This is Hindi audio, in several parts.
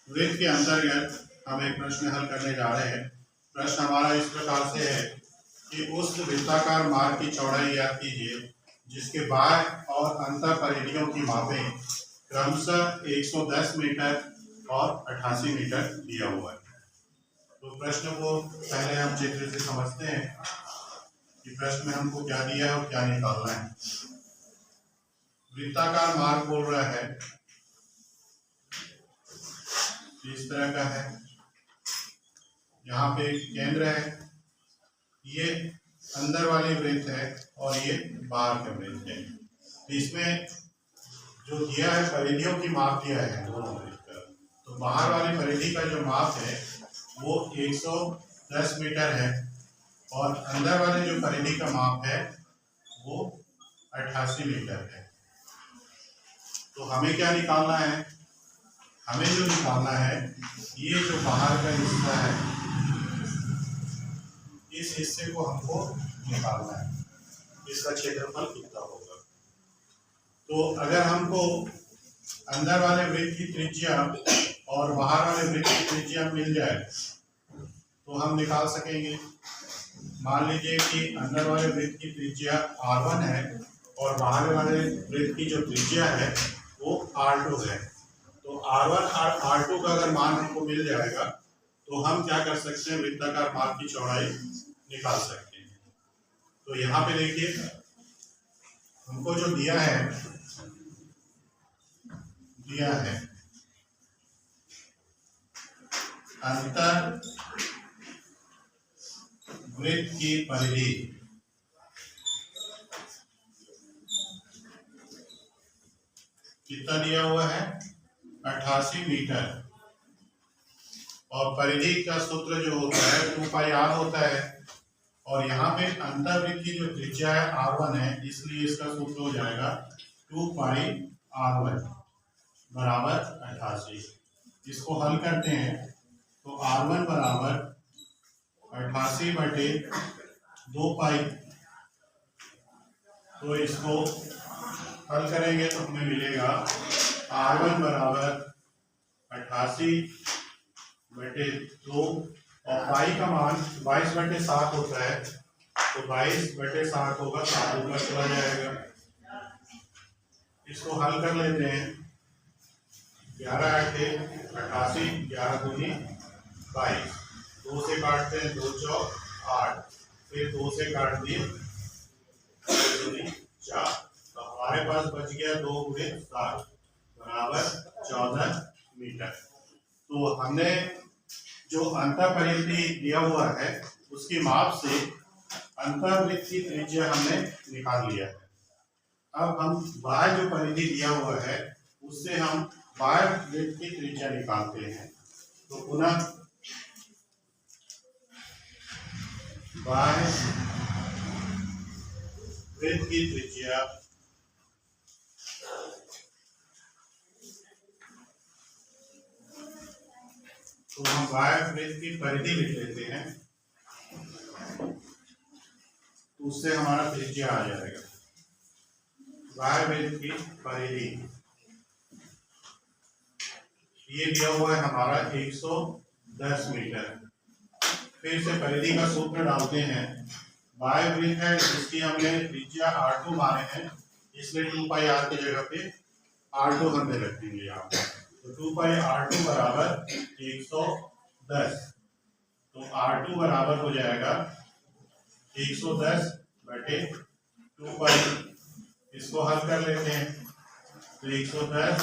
वृत्त के अंतर्गत हम एक प्रश्न हल करने जा रहे हैं। प्रश्न हमारा इस प्रकार से है कि उस वृत्ताकार मार्ग की चौड़ाई ज्ञात कीजिए जिसके बाह्य और अंतर परिधियों की मापें क्रमशः 110 मीटर और 88 मीटर दिया हुआ है। तो प्रश्न को पहले हम चित्र से समझते हैं कि प्रश्न में हमको क्या दिया है और क्या निकालना है। वृत्ताकार मार्ग बोल रहा है, इस तरह का है, यहाँ पे केंद्र है, ये अंदर वाली वृत्त है और ये बाहर का वृत्त है। इसमें जो दिया है परिधियों की माप दिया है दोनों वृत्त का। तो बाहर वाली परिधि का जो माप है वो 110 मीटर है और अंदर वाले जो परिधि का माप है वो 88 मीटर है। तो हमें क्या निकालना है? हमें जो निकालना है, ये जो बाहर का हिस्सा है इस हिस्से को हमको निकालना है, इसका क्षेत्रफल कितना होगा। तो अगर हमको अंदर वाले वृत्त की त्रिज्या और बाहर वाले वृत्त की त्रिज्या मिल जाए तो हम निकाल सकेंगे। मान लीजिए कि अंदर वाले वृत्त की त्रिज्या r1 है और बाहर वाले वृत्त की जो त्रिज्या है वो r2 है। तो r1 और r2 का अगर मान हमको मिल जाएगा तो हम क्या कर सकते हैं, वृत्ताकार मार्ग की चौड़ाई निकाल सकते हैं। तो यहाँ पे देखिए हमको जो दिया है अंतर वृत्त की परिधि कितना दिया हुआ है, 88 मीटर, और परिधि का सूत्र जो होता है 2πr होता है, और यहाँ पे अंतर वृत्त की जो त्रिज्या है r1 है, इसलिए इसका सूत्र हो जाएगा 2πr1 बराबर 88। इसको हल करते हैं तो r1 बराबर 88 बटे 2π, तो इसको हल करेंगे तो हमें मिलेगा r1 बराबर 88 बटे 2 और पाई का मान 22 बटे 7 होता है, तो 22 बटे 7 होगा, 7 ऊपर चला जाएगा। इसको हल कर लेते हैं, 11 8 88, 11 दूनी 22, 2 से काटते हैं 2 चौक 8, फिर 2 से काट दिए 2 दूनी 4, तो हमारे पास बच गया 2 गुणे 7 बराबर 14 मीटर। तो हमने जो अंतर परिधि दिया हुआ है उसकी माप से अंतर वृत्त की त्रिज्या हमने निकाल लिया है। अब हम बाह्य जो परिधि दिया हुआ है उससे हम बाह्य वृत्त की त्रिज्या निकालते हैं। तो पुनः बाह्य वृत्त की त्रिज्या तो हम बाह्य वृत्त की परिधि लिख लेते हैं, तो उससे हमारा त्रिज्या आ जाएगा। बाह्य वृत्त की परिधि ये दिया हुआ है हमारा 110 मीटर। फिर से परिधि का सूत्र डालते हैं। बाह्य वृत्त है जिसकी हमने त्रिज्या r2 माने हैं, इसलिए 2πr की जगह पे r2 हमने रख देंगे यहाँ पर। तो 2πr2 बराबर 110, तो r2 बराबर हो जाएगा 110 बटे 2π। इसको हल कर लेते हैं तो 110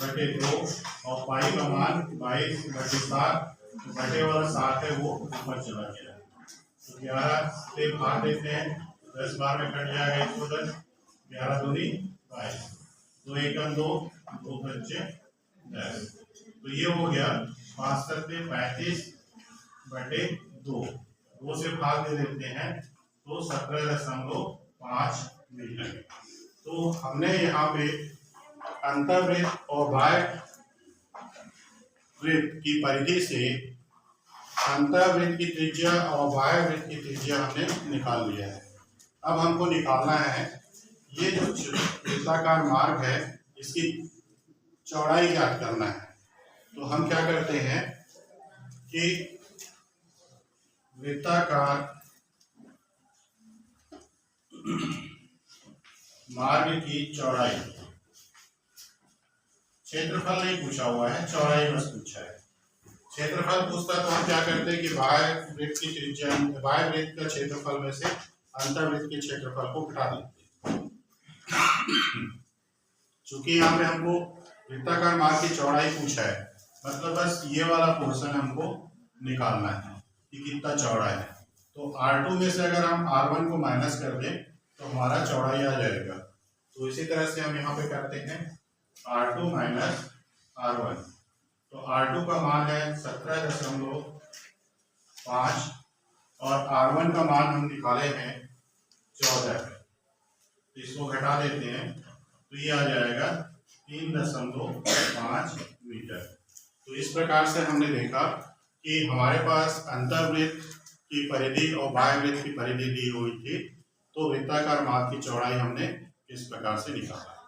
बटे 2 और पाई का मान 22 बटे 7, बटे वाला 7 है वो ऊपर चला गया। तो 11 से भाग देते हैं, 10 बार में कट जाएगा 110, 11 दूनी 22, 2 एकम 2, 2 बच्चे 10, तो ये हो गया 5 से 35 बटे 2, 2 से भाग दे देते हैं तो 17.5 मीटर। तो हमने यहाँ पे अंतर्वृत्त और बाह्य वृत्त की परिधि से अंतर्वृत्त की त्रिज्या और बाह्य वृत्त की त्रिज्या हमने निकाल लिया है। अब हमको निकालना है ये जो वृत्ताकार मार्ग है इसकी चौड़ाई ज्ञात करना है, तो हम क्या करते हैं कि वृत्ताकार मार्ग की चौड़ाई, क्षेत्रफल नहीं पूछा हुआ है, चौड़ाई बस पूछा है। क्षेत्रफल पूछता तो हम क्या करते हैं कि बाह्य वृत्त की त्रिज्या, बाह्य वृत्त का क्षेत्रफल में से अंतर्वृत्त के क्षेत्रफल को घटा देते हैं। चूंकि यहाँ पे हमको वृत्ताकार मार्ग की चौड़ाई पूछा है, मतलब बस ये वाला पोर्शन हमको निकालना है कि कितना चौड़ा है। तो R2 में से अगर हम R1 को माइनस कर दें तो हमारा चौड़ाई आ जाएगा। तो इसी तरह से हम यहाँ पे करते हैं R2 माइनस R1। तो R2 का मान है 17.5 और R1 का मान हम निकाले हैं 14। इसको घटा देते हैं तो ये आ जाएगा 3.5 मीटर। तो इस प्रकार से हमने देखा कि हमारे पास अंतर्वृत्त की परिधि और बाह्य वृत्त की परिधि दी हुई थी, तो वृत्ताकार मार्ग की चौड़ाई हमने इस प्रकार से निकाला।